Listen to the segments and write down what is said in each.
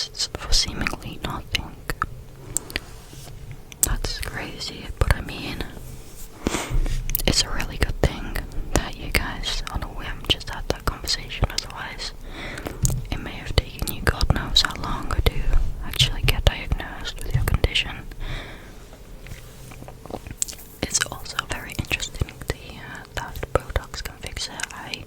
tests for seemingly nothing. That's crazy, but I mean, it's a really good thing that you guys on a whim just had that conversation. Otherwise, it may have taken you God knows how long to actually get diagnosed with your condition. It's also very interesting to hear that Botox can fix it. I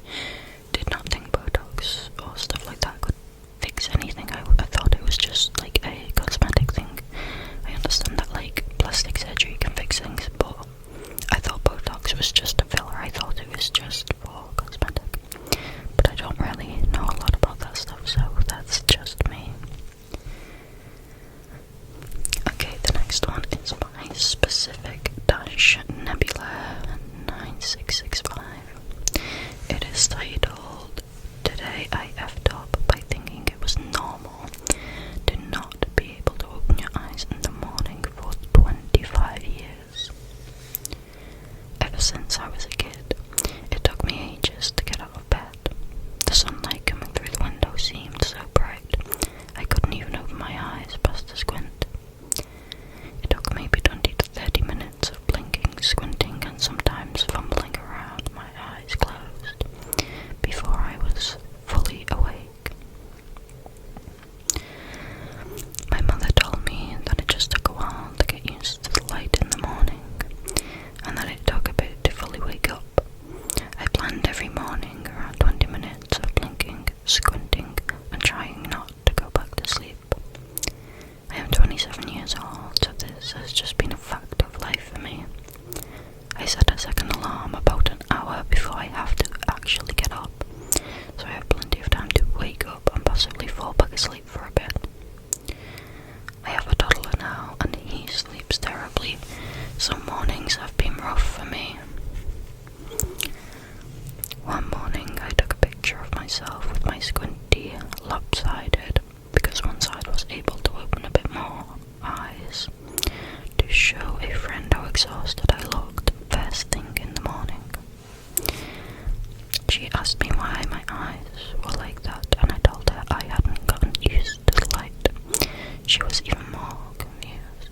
did not think Botox or stuff like that could fix anything. I thought it was just like a cosmetic thing. I understand that like plastic surgery can fix things, but I thought Botox was just a filler. I thought it was just for cosmetic. But I don't really know a lot about that stuff, so that's just me. Okay, the next one is by Specific Nebula 9665. It is titled, "Today I effed up by thinking it was normal to not be able to open your eyes in the morning for 25 years. Ever since I was a kid, it took me ages to get out of bed. The sunlight coming through the window seemed so bright, I couldn't even open my eyes past a squint. It took maybe 20 to 30 minutes of blinking, squinting, and sometimes fumbling around, my eyes closed, before I was fully awake. My mother told me that it just took a while to get used to the light in the morning, and that it took a bit to fully wake up. I planned every morning around 20 minutes of blinking, squinting, and trying not to go back to sleep. I am 27 years old, so this has just been a fact of life for me. I set a second alarm about an hour before I have to actually get up, so I have plenty of time to wake up and possibly fall back asleep for a bit. I have a toddler now, and he sleeps terribly. Some mornings have been rough for me. One morning I took a picture of myself with my squinty lopsided, because one side was able to open a bit more, eyes, to show a friend how exhausted I looked first thing in the morning. She asked me why my eyes were like that, and I told her I hadn't gotten used to the light. She was even more confused.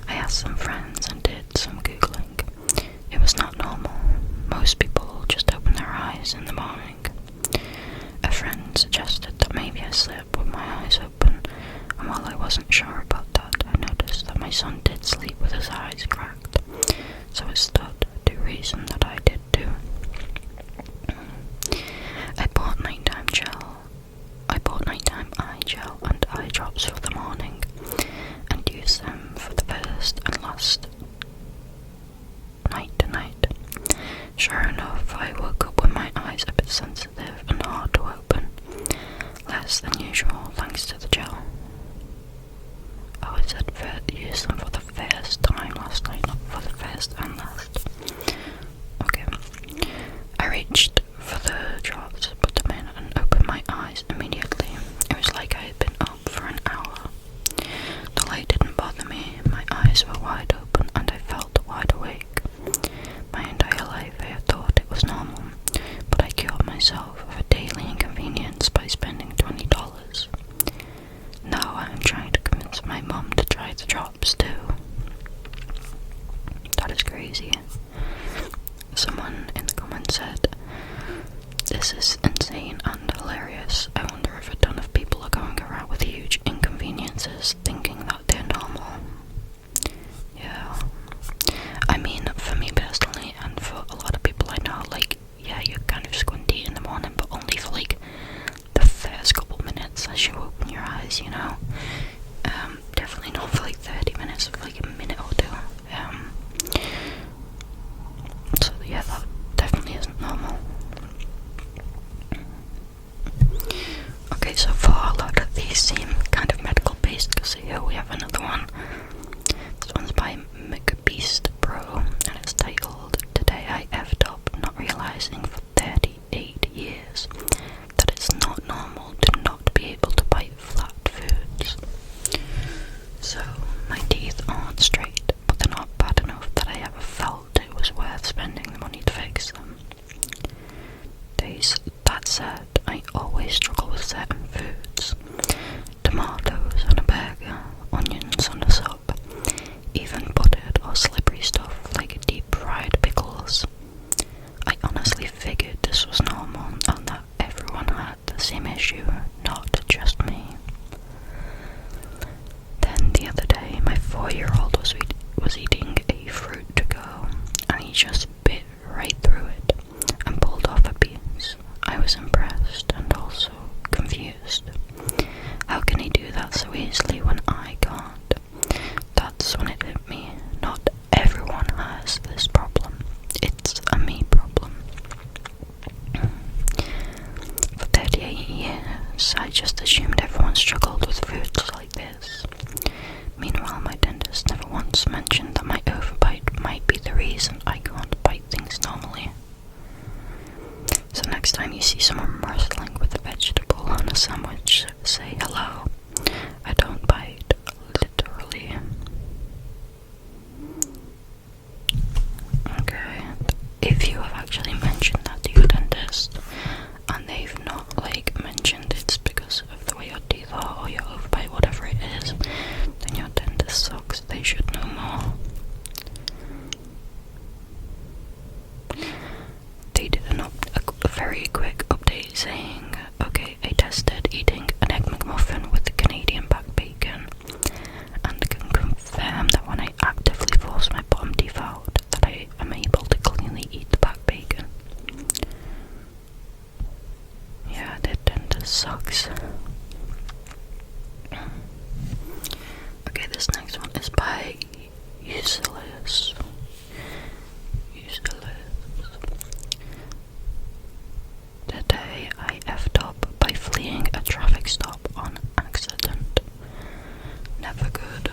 I asked some friends and did some googling. It was not normal. Most people just open their eyes in the morning. A friend suggested that maybe I slept with my eyes open, and while I wasn't sure about that, I noticed that my son did sleep with his eyes cracked, so it stood to reason that I did too. I bought nighttime eye gel and eye drops for the morning, and used them for the first and last night tonight. Sure enough, I woke up with my eyes a bit sensitive and hard to open, less than usual thanks to the gel. Oh, it said use them for the first time last night, not for the first and last. Okay. I reached for the drops, put them in, and opened my eyes immediately. It was like I had been up for an hour. The light didn't bother me, my eyes were wide open, and I felt wide awake. My entire life I had thought it was normal, but I cured myself of a daily inconvenience by spending $20. Now I am trying to convince my mum to try the drops too. That is crazy. Someone in the comments said, "This is insane and hilarious. I wonder if a ton of people are going around with huge inconveniences thinking that they're normal." Yeah. I mean, for me personally, and for a lot of people I know, like, yeah, you're kind of squinty in the morning, but only for like the first couple minutes as you open your eyes, you know. Definitely not for like 30 minutes, for like a minute or two. So yeah, that definitely isn't normal. Okay, so far a lot of these seem kind of medical based, because here we have another one. This one's by McBeast Pro, and it's titled, "Today I effed up, not realizing for 38 years that it's not normal to not be able to bite flat foods. So, my teeth aren't straight tomatoes on a burger, onions on a sub, even buttered or slippery stuff like deep fried pickles. I honestly figured this was normal and that everyone had the same issue, not just me. Then the other day, my 4-year-old was eating a fruit to go, and he just bit right through it and pulled off a piece. I was impressed and also confused. How can he do that so easily when I can't? That's when it hit me. Not everyone has this problem. It's a me problem. For 38 years, I just assumed everyone struggled with foods like this. Meanwhile, my dentist never once mentioned that my overbite might be the reason I can't bite things normally. So next time you see someone wrestling with a vegetable on a sandwich, say hello. I don't bite, literally. Okay, if you have actually mentioned that to your dentist, and they've not mentioned it's because of the way your teeth are or your overbite, whatever it is, then your dentist sucks. They should know more. They did a very quick update saying, okay, I tested eating an Egg McMuffin with the Canadian back bacon, and can confirm that when I actively force my bottom teeth out, that I am able to cleanly eat the back bacon. Yeah, their dentist sucks. Okay, this next one is by Useless. Today I effed up by fleeing a traffic stop on accident. Never good.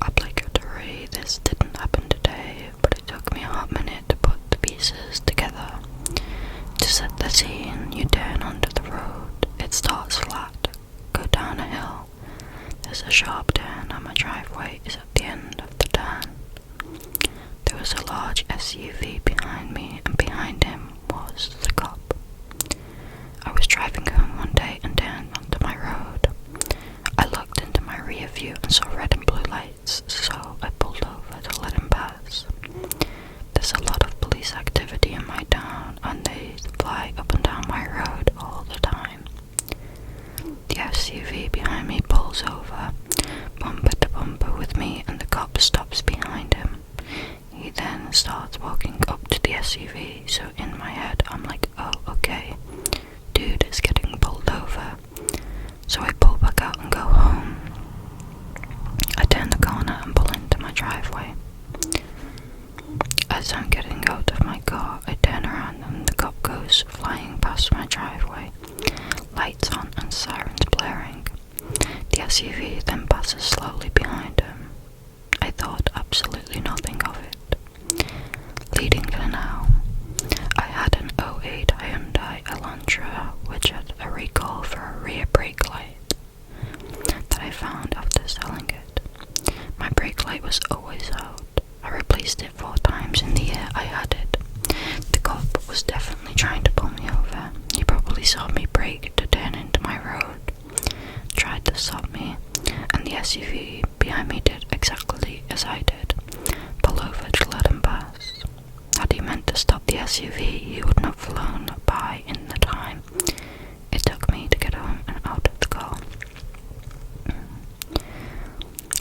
Obligatory, this didn't happen today, but it took me a hot minute to put the pieces together. To set the scene, you turn onto the road. It starts flat, go down a hill. There's a sharp turn and my driveway is at the end of the turn. There was a large SUV behind me, and behind him was the cop. I was driving home one day and turned onto my road. I looked into my rear view and saw red and blue lights, so I pulled over to let him pass. There's a lot of police activity in my town, and they fly up and down my road all the time. The SUV behind me pulls over, bumper to bumper with me, and the cop stops behind him. He then starts walking up to the SUV, so in my head I'm like, oh, okay, dude is getting pulled over. So I pull back out and go home. I turn the corner and pull into my driveway. As I'm getting out of my car, I turn around and the cop goes flying past my driveway, lights on and sirens blaring. The SUV then passes slowly behind him. I thought absolutely nothing of it. Leading to now, I had an '08 Hyundai Elantra which had a recall for a rear brake light that I found after selling it. My brake light was always out. I replaced it 4 times in the year I had it. The cop was definitely trying to pull me over. He probably saw me brake to turn into my road, tried to stop me, and the SUV behind me did exactly as I did, pull over to let him pass. Had he meant to stop the SUV, he wouldn't have flown by in the time it took me to get home and out of the car.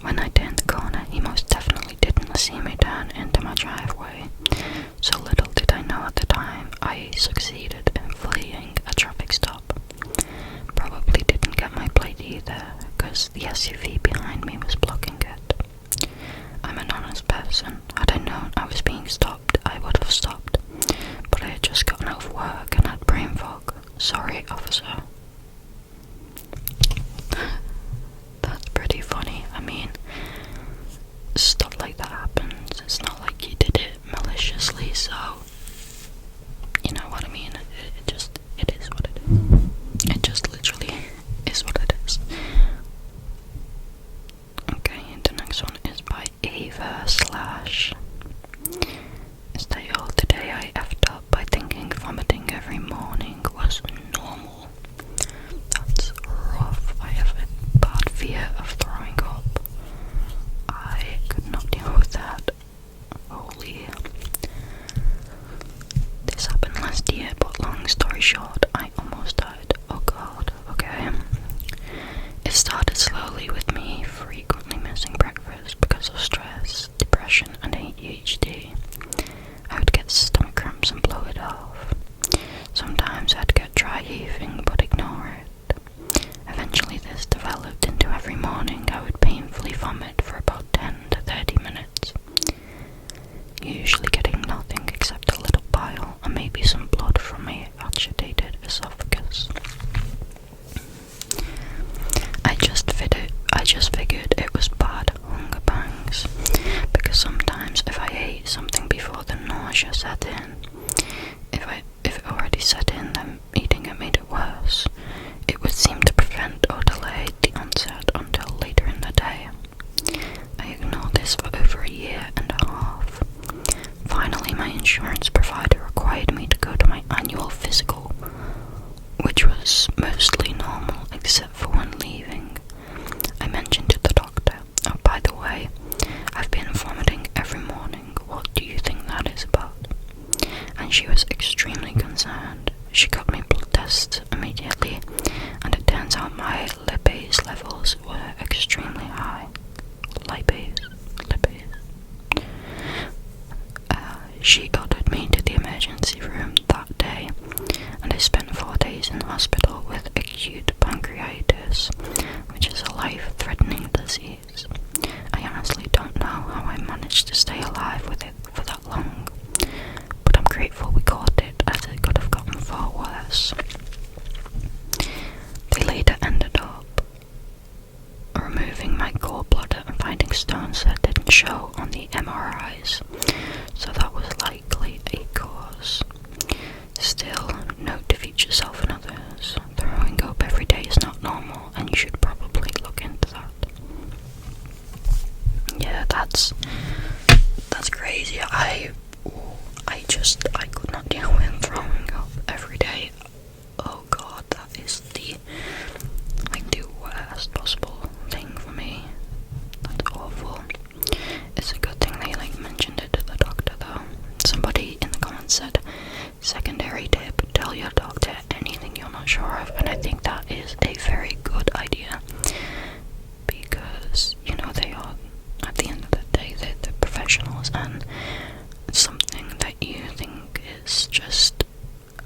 When I turned the corner, he most definitely didn't see me turn into my driveway. So little did I know at the time, I succeeded in fleeing a traffic stop. Probably didn't get my plate either, because the SUV behind me was blocking it. I'm an honest person. Had I known I was being stopped, I would have stopped. But I had just gotten out of work and had brain fog. Sorry, officer. That's pretty funny. I mean, stuff like that happens. It's not like you did it maliciously, so you know what I mean. It is what it is. It just literally is what it is. Okay, the next one is by Ava / Is that all? Today I effed up by thinking vomiting every morning was normal. lipase levels were extremely high. Lipase. She ordered me to the emergency room that day, and I spent 4 days in hospital with acute pancreatitis, which is a life-threatening disease. I honestly don't know how I managed to stay alive with it for that long, but I'm grateful we caught it, as it could have gotten far worse. They later ended up removing my gallbladder and finding stones that didn't show on the MRIs, so that was likely a cause. Still, note to future self and others, throwing up every day is not normal, and you should probably look into that. Yeah, that's crazy. I could not deal with throwing up every day. Oh god, that is the worst possible thing for me. That's awful. It's a good thing they mentioned it to the doctor though. Somebody in the comments said, secondary tip, tell your doctor anything you're not sure of, and I think that is a very good idea, because they are, at the end of the day, they're professionals, and something that you think is just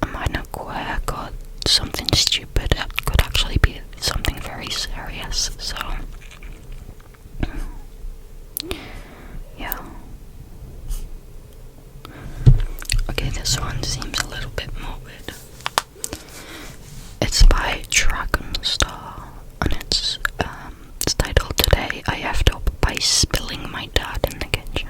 a minor quirk or something stupid could actually be something very serious. So yeah. Okay, this one seems a little bit morbid. It's by Dragon Star, and it's titled "Today I effed up by spilling my dad in the kitchen."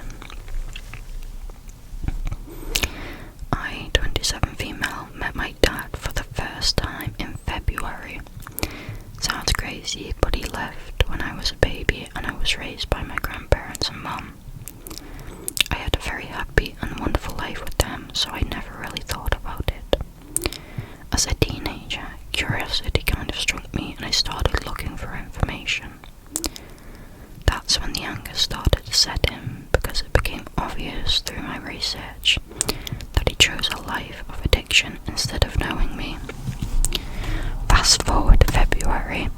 I, 27 female, met my dad for the first time in February. Sounds crazy, but he left when I was a baby and I was raised by my grandparents and mum. I had a very happy and wonderful life with them, so I never really thought about it. As a teenager, curiosity kind of struck me and I started looking for information. That's when the anger started to set in, because it became obvious through my research that he chose a life of addiction instead of knowing me. Fast forward to February,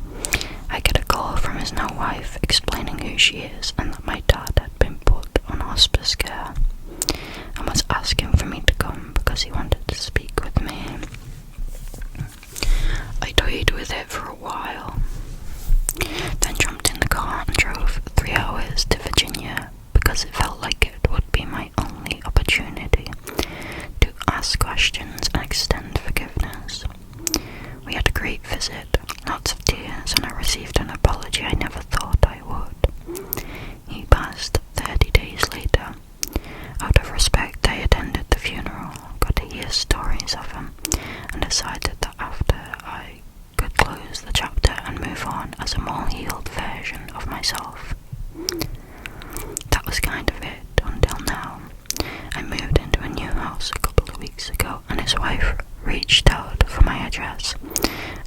I get a call from his now wife explaining who she is and that my dad had been put on hospice care and was asking for me to come because he wanted to speak with me. I toyed with it for a while, then jumped in the car and drove 3 hours to Virginia because it felt like it would be my only opportunity to ask questions and extend forgiveness. We had a great visit, lots of tears, and I received an apology I never thought I would. He passed 30 days later. Out of respect, I attended the funeral, got to hear stories of him, and decided that after I could close the chapter and move on as a more healed version of myself. That was kind of it until now. I moved into a new house a couple of weeks ago, and his wife reached out for my address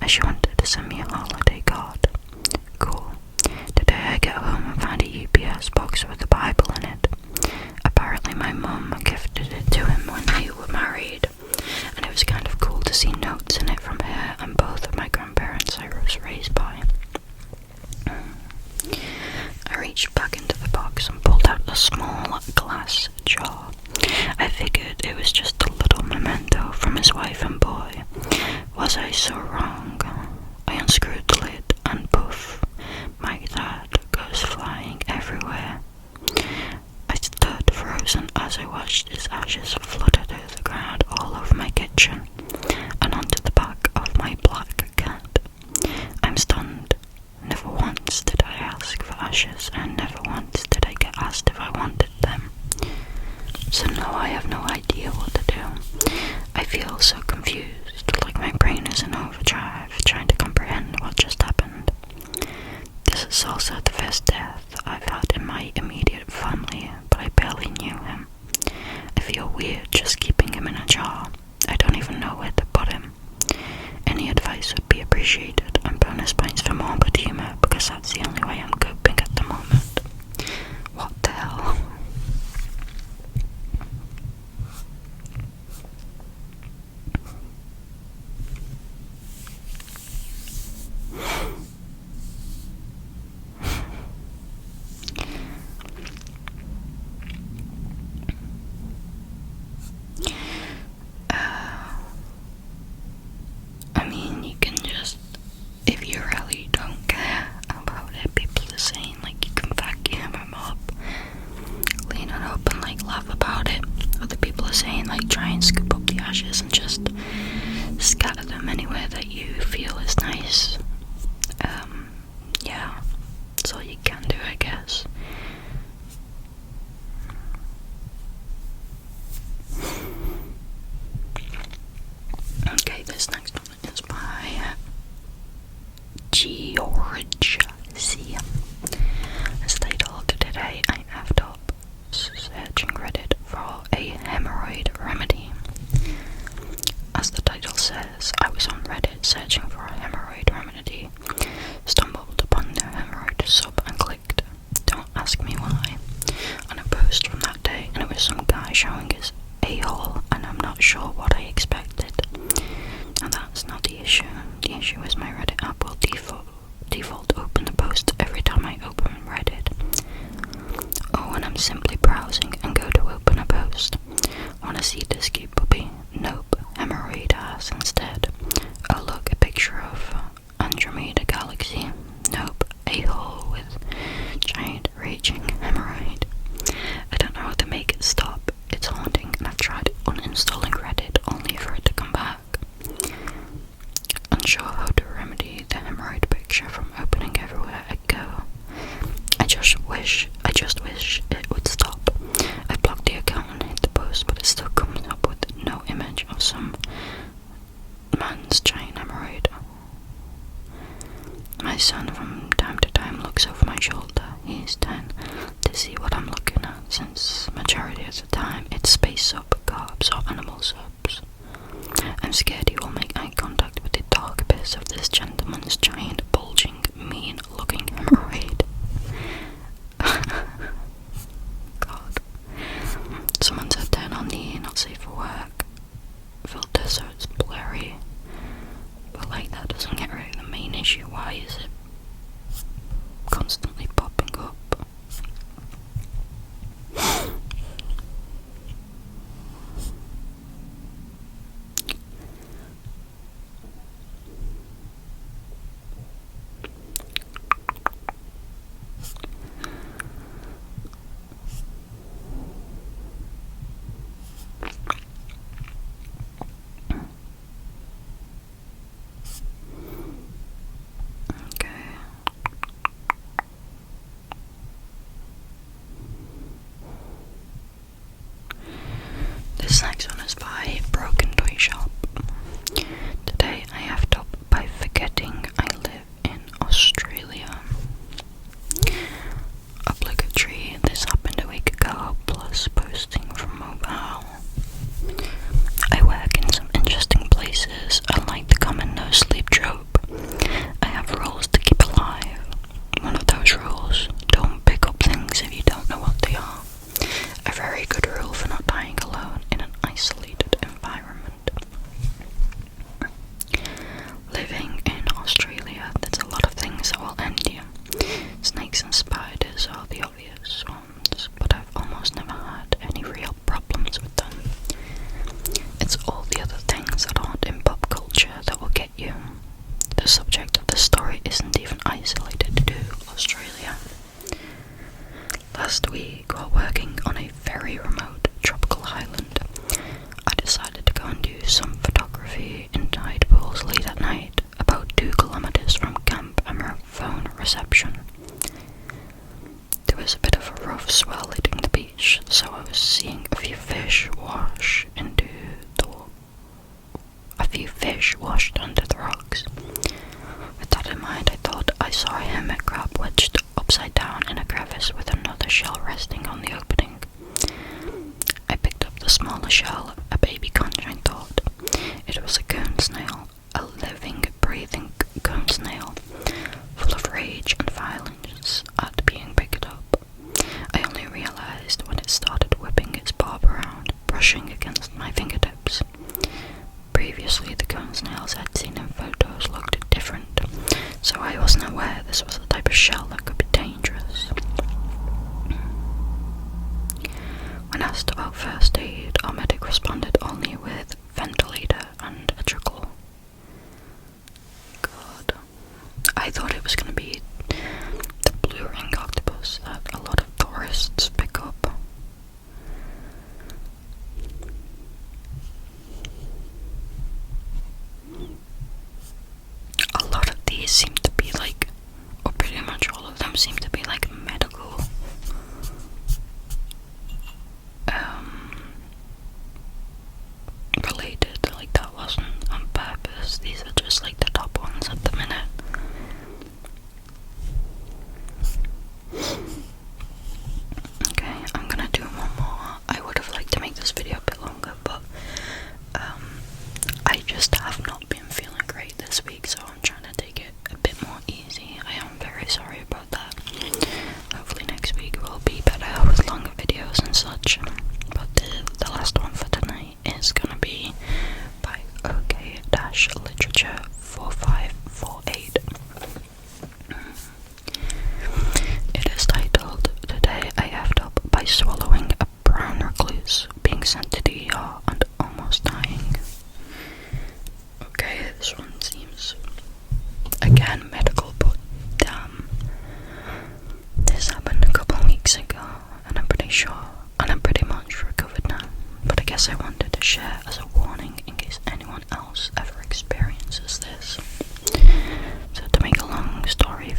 as she wanted to send me a holiday card. Cool. Today I get home and find a UPS box with a Bible in it. Apparently my mum gifted it to him when they were married, and it was kind of cool to see notes in it from her and both of my grandparents I was raised by. I reached back into the box and pulled out a small glass jar. I figured it was just a little memento from his wife and boy. Was I so wrong? I unscrewed the lid and poof, my dad goes flying everywhere. I stood frozen as I watched his ashes flutter to the ground all over my kitchen and onto the back of my black cat. I'm stunned. Never once did I ask for ashes, and never once did I get asked if I wanted them. So no, I have no idea what to do. I feel so confused, like my brain is in overdrive, trying to comprehend what just happened. This is also the first death I've had in my immediate family, but I barely knew him. I feel weird just keeping him in a jar. I don't even know where to put him. Any advice would be appreciated, and bonus points for morbid humour, because that's the only way I'm coping at the moment. What the hell? storage. See, as titled, today I effed up searching Reddit for a hemorrhoid remedy. As the title says, I was on Reddit searching for a hemorrhoid remedy, stumbled upon the hemorrhoid sub and clicked, don't ask me why, on a post from that day, and it was some guy showing his a-hole, and I'm not sure what I expected. And that's not the issue. The issue is my Reddit app will default open the post every time I open Reddit. Or when I'm simply browsing and go to open a post. Wanna see this cute puppy? Nope, hemorrhoid ass instead. Oh look, a picture of Andromeda Galaxy. Nope, a-hole with giant raging hemorrhoid. I don't know how to make it stop. It's haunting, and I've tried uninstalling Reddit only for it to come back. Unsure how to remedy the hemorrhoid picture from opening everywhere I go. I just wish it would stop. I blocked the account and hit the post, but it still comes up with no image of some man's giant hemorrhoid. My son from time to time looks over my shoulder, he's 10, to see what I'm looking at, since majority of the time it's space sub, carbs or animal subs. I'm scared he will make eye contact with the dark abyss of this gentleman's giant, bulging, mean-looking hemorrhoid. God. Someone said turn on the not safe for work filter so it's blurry. But like that doesn't get rid of the main issue. Why is it constantly popping up? This next one is by Broken Toy Shop. Today I effed up by forgetting I live in Australia. Obligatory, this happened a week ago, plus posting from mobile. I work in some interesting places, unlike the common no sleep trope. I have rules to keep alive. One of those rules, don't pick up things if you don't know what they are. A very good rule for not dying alone in an isolated environment. Living in Australia, there's a lot of things that will end you. Snakes and spiders are the obvious ones, but I've almost never had any real problems with them. It's all the other things that aren't in pop culture that will get you. The subject of the story isn't even isolated to Australia. Last week, while working on a very remote tropical island, I decided to go and do some photography in tide pools late at night, about 2 kilometers from camp and phone reception. There was a bit of a rough swell hitting the beach, so I was seeing a few fish washed under the rocks. With that in mind, I thought I saw a hermit crab wedged upside down in a crevice with another shell resting on the opening. I picked up the smaller shell, a baby conch, I thought. It was a cone snail, a living, breathing cone snail, full of rage and violence at being picked up. I only realized when it started whipping its barb around, brushing against my fingertips. Previously, the cone snails I'd seen in photos looked different, so I wasn't aware this was the type of shell that could be dangerous. When asked about first aid, our medic responded only with ventilator and a trickle. God. I thought it was going to be the blue ring octopus that a lot of tourists pick up. A lot of these seem to be like, or pretty much all of them seem to be like medical related. Like, that wasn't on purpose. These are just like the top ones at the minute.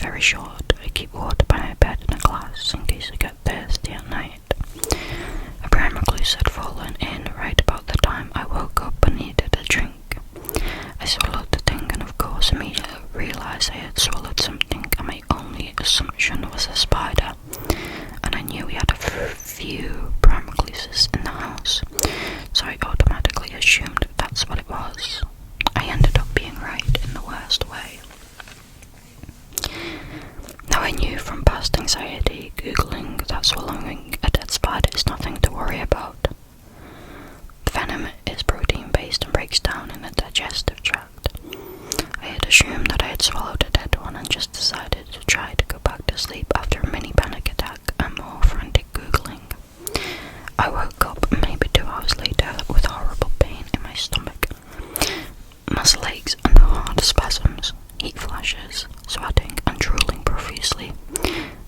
very short. I keep water by my bed in a glass in case I get thirsty at night. A brown recluse had fallen in right about the time I woke up and needed a drink. I swallowed the thing and of course immediately realised I had swallowed something, and my only assumption was a spider. And I knew we had a few brown recluses in the house, so I automatically assumed that's what it was. I ended up being right in the worst way. Now I knew from past anxiety googling that swallowing a dead spider is nothing to worry about. Venom is protein based and breaks down in the digestive tract. I had assumed that I had swallowed a dead one and just decided to try to go back to sleep after a mini panic attack and more frantic googling. I woke up maybe 2 hours later with horrible pain in my stomach, muscle aches and hard spasms, heat flashes, sweating and drooling profusely.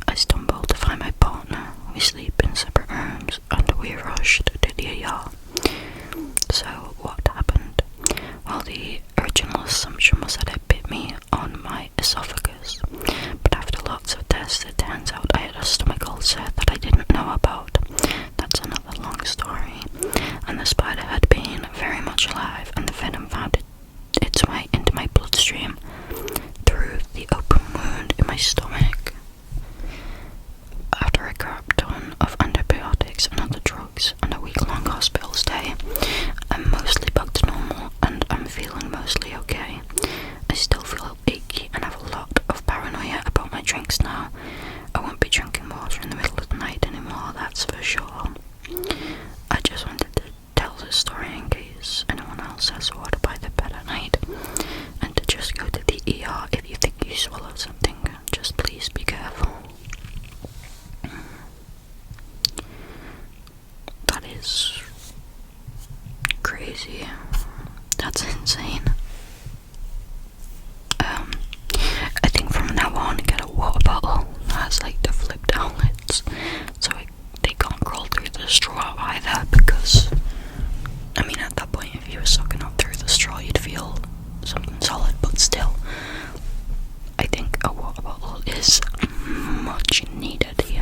I stumbled to find my partner. We sleep in separate rooms and we rushed to the ER. So what happened? Well, the original assumption was that it bit me on my esophagus, but after lots of tests it turns out I had a stomach ulcer that I didn't know about. That's another long story, and the spider had been very much alive and the venom found its way into my bloodstream through the open wound in my stomach. After a crap ton of antibiotics and other drugs and a week-long hospital stay, I'm mostly back to normal and I'm feeling mostly okay. I still feel achy and have a lot of paranoia about my drinks now. I won't be drinking water in the middle of the night anymore, that's for sure. I just wanted to tell this story in case anyone else has water by the bed at night, and to just go to the ER if you think you swallowed something. Just please be careful. That is crazy. That's insane. I think from now on get a water bottle that has like the flip down lids, so they can't crawl through the straw either, because I mean at that point if you were sucking up through the straw you'd feel something solid, but still I think a water bottle is much needed here.